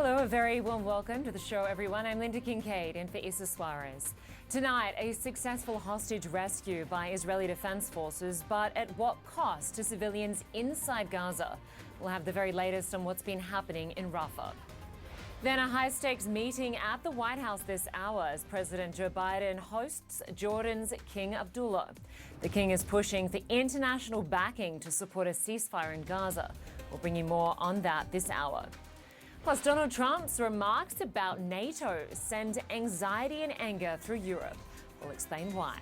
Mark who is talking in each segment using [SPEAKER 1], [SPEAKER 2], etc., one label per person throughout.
[SPEAKER 1] Hello, a very warm welcome to the show, everyone. I'm Lynda Kinkade in for Issa Suarez. Tonight, a successful hostage rescue by Israeli Defense Forces, but at what cost to civilians inside Gaza? We'll have the very latest on what's been happening in Rafah. Then a high-stakes meeting at the White House this hour as President Joe Biden hosts Jordan's King Abdullah. The king is pushing for international backing to support a ceasefire in Gaza. We'll bring you more on that this hour. Plus, Donald Trump's remarks about NATO send anxiety and anger through Europe. We'll explain why.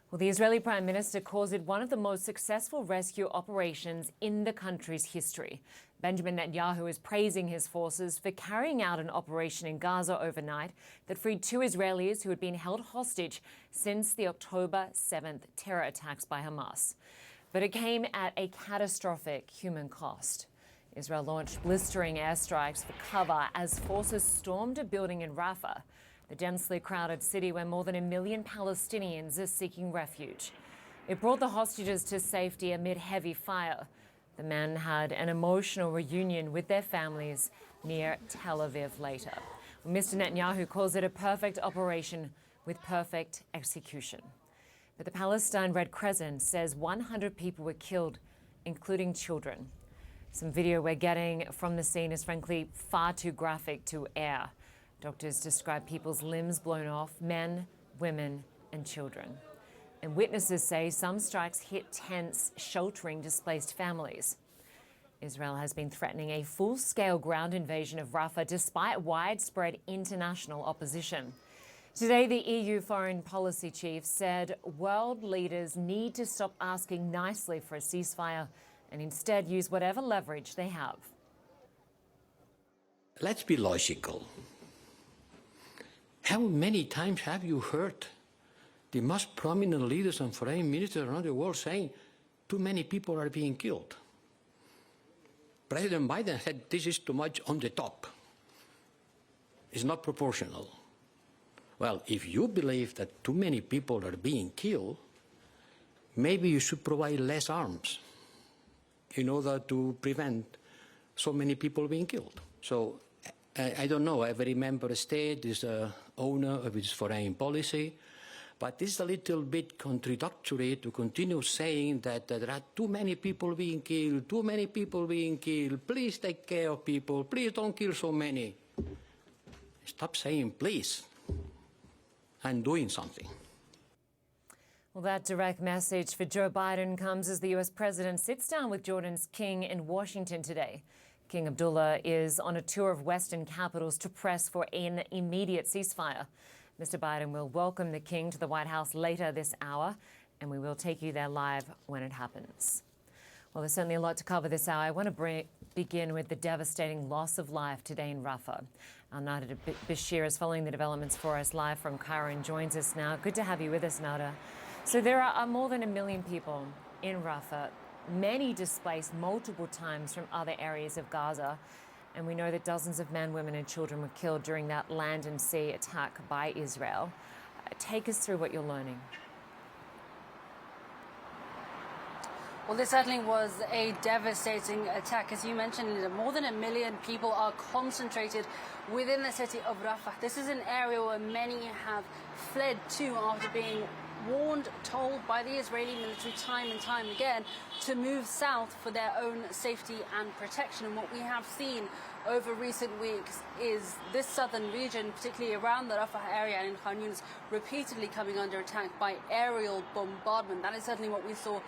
[SPEAKER 1] Well, the Israeli Prime Minister calls it one of the most successful rescue operations in the country's history. Benjamin Netanyahu is praising his forces for carrying out an operation in Gaza overnight that freed 2 Israelis who had been held hostage since the October 7th terror attacks by Hamas. But it came at a catastrophic human cost. Israel launched blistering airstrikes for cover as forces stormed a building in Rafah, the densely crowded city where more than 1 million Palestinians are seeking refuge. It brought the hostages to safety amid heavy fire. The men had an emotional reunion with their families near Tel Aviv later. Mr. Netanyahu calls it a perfect operation with perfect execution. But the Palestine Red Crescent says 100 people were killed, including children. Some video we're getting from the scene is frankly far too graphic to air. Doctors describe people's limbs blown off, men, women, and children. And witnesses say some strikes hit tents sheltering displaced families. Israel has been threatening a full-scale ground invasion of Rafah despite widespread international opposition. Today, the EU foreign policy chief said world leaders need to stop asking nicely for a ceasefire and instead use whatever leverage they have.
[SPEAKER 2] Let's be logical. How many times have you heard the most prominent leaders and foreign ministers around the world saying too many people are being killed? President Biden said this is too much on the top. It's not proportional. Well, if you believe that too many people are being killed, maybe you should provide less arms in order to prevent so many people being killed. So I don't know, every member state is the owner of its foreign policy, but it's a little bit contradictory to continue saying that there are too many people being killed, please take care of people, please don't kill so many. Stop saying please and doing something.
[SPEAKER 1] Well, that direct message for Joe Biden comes as the U.S. president sits down with Jordan's king in Washington today. King Abdullah is on a tour of Western capitals to press for an immediate ceasefire. Mr. Biden will welcome the king to the White House later this hour, and we will take you there live when it happens. Well, there's certainly a lot to cover this hour. I want to begin with the devastating loss of life today in Rafah. Our Nada Bashir is following the developments for us live from Cairo and joins us now. Good to have you with us, Nada. So there are more than 1 million people in Rafah, many displaced multiple times from other areas of Gaza. And we know that dozens of men, women and children were killed during that land and sea attack by Israel. Take us through what you're learning.
[SPEAKER 3] Well, this certainly was a devastating attack. As you mentioned, more than 1 million people are concentrated within the city of Rafah. This is an area where many have fled to after being warned, told by the Israeli military time and time again to move south for their own safety and protection. And what we have seen over recent weeks is this southern region, particularly around the Rafah area and in Khan Yunis, repeatedly coming under attack by aerial bombardment. That is certainly what we saw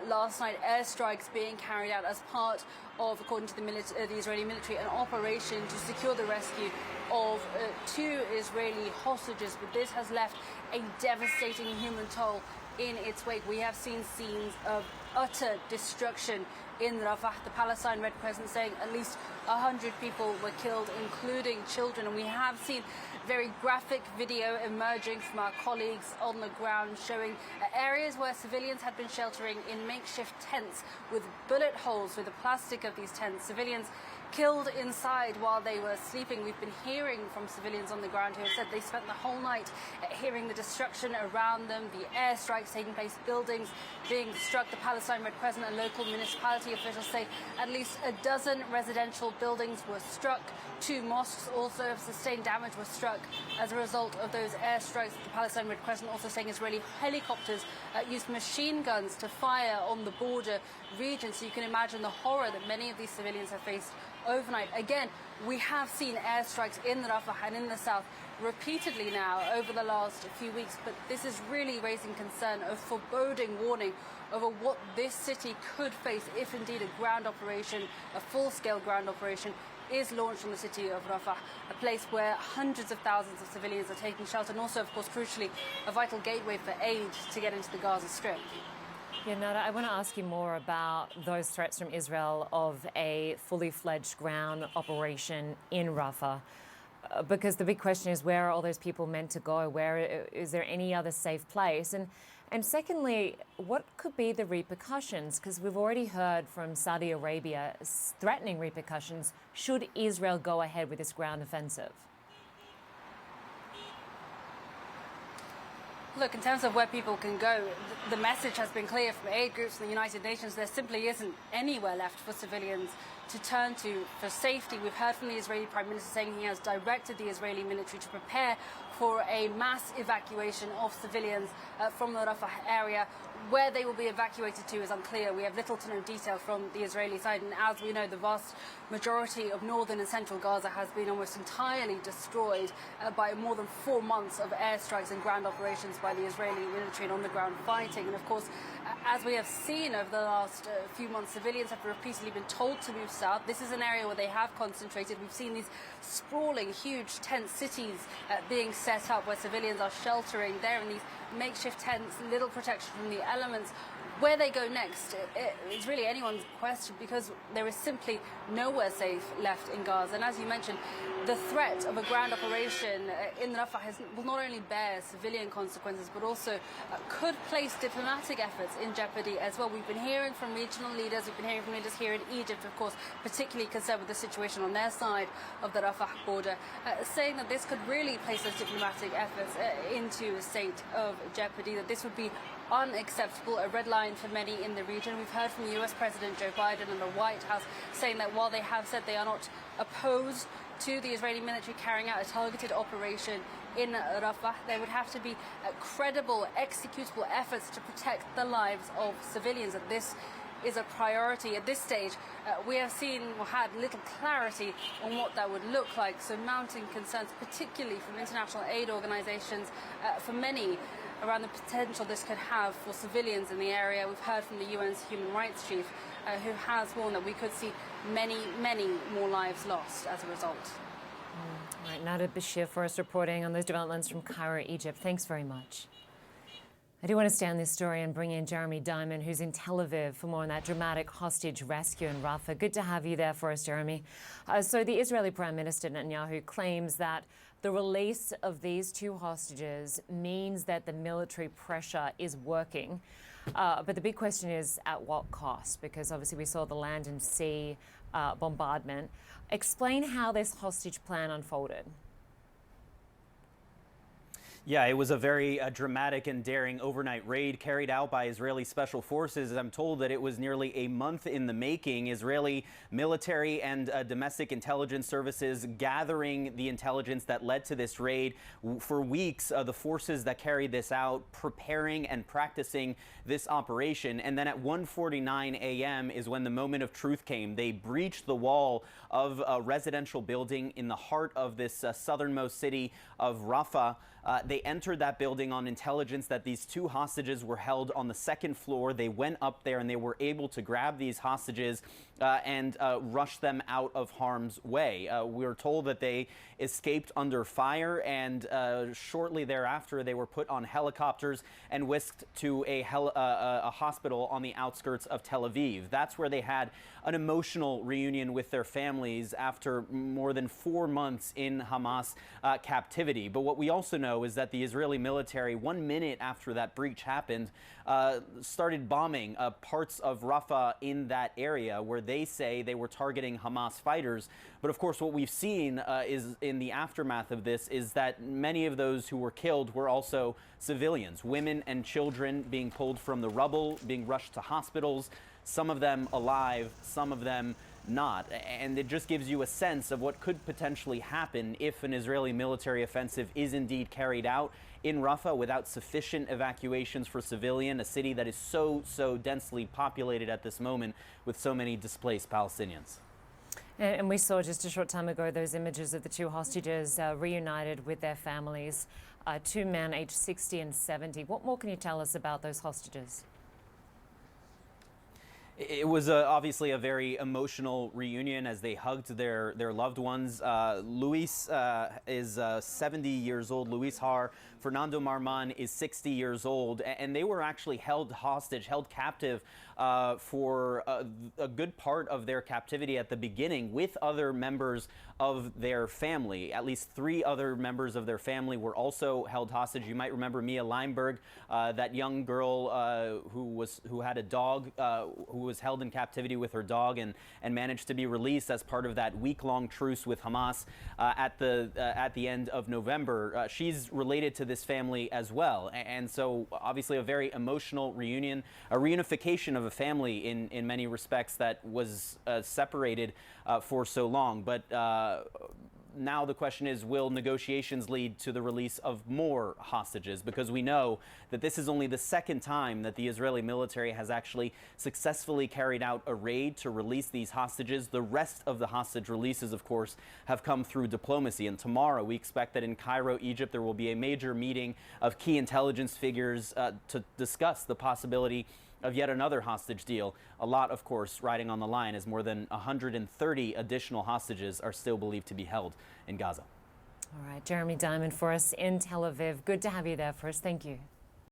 [SPEAKER 3] last night, airstrikes being carried out as part of, according to the Israeli military, an operation to secure the rescue of 2 Israeli hostages. But this has left a devastating human toll in its wake. We have seen scenes of utter destruction in Rafah. The Palestine Red Crescent saying at least 100 people were killed, including children. And we have seen very graphic video emerging from our colleagues on the ground showing areas where civilians had been sheltering in makeshift tents with bullet holes through the plastic of these tents. Civilians killed inside while they were sleeping. We've been hearing from civilians on the ground who have said they spent the whole night hearing the destruction around them, the airstrikes taking place, buildings being struck. The Palestine Red Crescent and local municipality Authority officials say at least a dozen residential buildings were struck. 2 mosques also have sustained damage, were struck as a result of those airstrikes. The Palestine Red Crescent also saying Israeli helicopters used machine guns to fire on the border region. So you can imagine the horror that many of these civilians have faced overnight. Again, we have seen airstrikes in Rafah and in the south repeatedly now over the last few weeks, but this is really raising concern, a foreboding warning over what this city could face if indeed a ground operation, a full-scale ground operation, is launched on the city of Rafah, a place where hundreds of thousands of civilians are taking shelter, and also, of course, crucially, a vital gateway for aid to get into the Gaza Strip.
[SPEAKER 1] Yeah, Nada, I want to ask you more about those threats from Israel of a fully fledged ground operation in Rafah. Because the big question is, where are all those people meant to go? Where is there any other safe place? And secondly, what could be the repercussions? Because we've already heard from Saudi Arabia threatening repercussions should Israel go ahead with this ground offensive.
[SPEAKER 3] Look, in terms of where people can go, the message has been clear from aid groups and the United Nations. There simply isn't anywhere left for civilians to turn to for safety. We've heard from the Israeli Prime Minister saying he has directed the Israeli military to prepare for a mass evacuation of civilians from the Rafah area. Where they will be evacuated to is unclear. We have little to no detail from the Israeli side, and as we know, the vast majority of northern and central Gaza has been almost entirely destroyed by more than 4 months of airstrikes and ground operations by the Israeli military and on-the-ground fighting. And of course, as we have seen over the last few months, civilians have repeatedly been told to move south. This is an area where they have concentrated. We've seen these sprawling, huge tent cities being set up where civilians are sheltering there in these makeshift tents, little protection from the elements. Where they go next is really anyone's question, because there is simply nowhere safe left in Gaza. And as you mentioned, the threat of a ground operation in Rafah will not only bear civilian consequences, but also could place diplomatic efforts in jeopardy as well. We've been hearing from regional leaders, we've been hearing from leaders here in Egypt, of course, particularly concerned with the situation on their side of the Rafah border, saying that this could really place those diplomatic efforts into a state of jeopardy, that this would be unacceptable, a red line for many in the region. We've heard from US President Joe Biden and the White House saying that while they have said they are not opposed to the Israeli military carrying out a targeted operation in Rafah, there would have to be credible, executable efforts to protect the lives of civilians. That this is a priority at this stage. We have seen or had little clarity on what that would look like, so mounting concerns, particularly from international aid organizations, for many, around the potential this could have for civilians in the area. We've heard from the UN's human rights chief, who has warned that we could see many, many more lives lost as a result.
[SPEAKER 1] All right, Nada Bashir for us reporting on those developments from Cairo, Egypt. Thanks very much. I do want to stay on this story and bring in Jeremy Diamond, who's in Tel Aviv, for more on that dramatic hostage rescue in Rafah. Good to have you there for us, Jeremy. So the Israeli Prime Minister Netanyahu claims that the release of these 2 hostages means that the military pressure is working. But the big question is, at what cost? Because obviously we saw the land and sea bombardment. Explain how this hostage plan unfolded.
[SPEAKER 4] Yeah, it was a very dramatic and daring overnight raid carried out by Israeli special forces. I'm told that it was nearly a month in the making. Israeli military and domestic intelligence services gathering the intelligence that led to this raid. For weeks, the forces that carried this out preparing and practicing this operation. And then at 1:49 a.m. is when the moment of truth came. They breached the wall of a residential building in the heart of this southernmost city of Rafah. They entered that building on intelligence that these 2 hostages were held on the 2nd floor. They went up there and they were able to grab these hostages and rush them out of harm's way. We were told that they escaped under fire, and shortly thereafter they were put on helicopters and whisked to a hospital on the outskirts of Tel Aviv. That's where they had an emotional reunion with their families after more than 4 months in Hamas captivity. But what we also know is that the Israeli military, 1 minute after that breach happened, started bombing parts of Rafah in that area where they say they were targeting Hamas fighters. But of course, what we've seen is in the aftermath of this is that many of those who were killed were also civilians, women and children being pulled from the rubble, being rushed to hospitals. some of them alive, some of them not. And it just gives you a sense of what could potentially happen if an Israeli military offensive is indeed carried out in Rafah without sufficient evacuations for civilian, a city that is so densely populated at this moment with so many displaced Palestinians.
[SPEAKER 1] And we saw just a short time ago those images of the two hostages reunited with their families, two men aged 60 and 70. What more can you tell us about those hostages?
[SPEAKER 4] It was obviously a very emotional reunion as they hugged their loved ones. Luis is 70 years old. Luis Har. Fernando Marman is 60 years old. And they were actually held hostage, held captive for a good part of their captivity at the beginning with other members of their family. At least 3 other members of their family were also held hostage. You might remember Mia Leinberg, that young girl who had a dog, who was held in captivity with her dog and managed to be released as part of that week-long truce with Hamas at the end of November. She's related to this family as well, and so obviously a very emotional reunion, a reunification of a family in many respects that was separated for so long. But now the question is, will negotiations lead to the release of more hostages? Because we know that this is only the second time that the Israeli military has actually successfully carried out a raid to release these hostages. The rest of the hostage releases, of course, have come through diplomacy. And tomorrow we expect that in Cairo, Egypt, there will be a major meeting of key intelligence figures to discuss the possibility of yet another hostage deal. A lot, of course, riding on the line, as more than 130 additional hostages are still believed to be held in Gaza.
[SPEAKER 1] All right, Jeremy Diamond for us in Tel Aviv. Good to have you there for us. Thank you.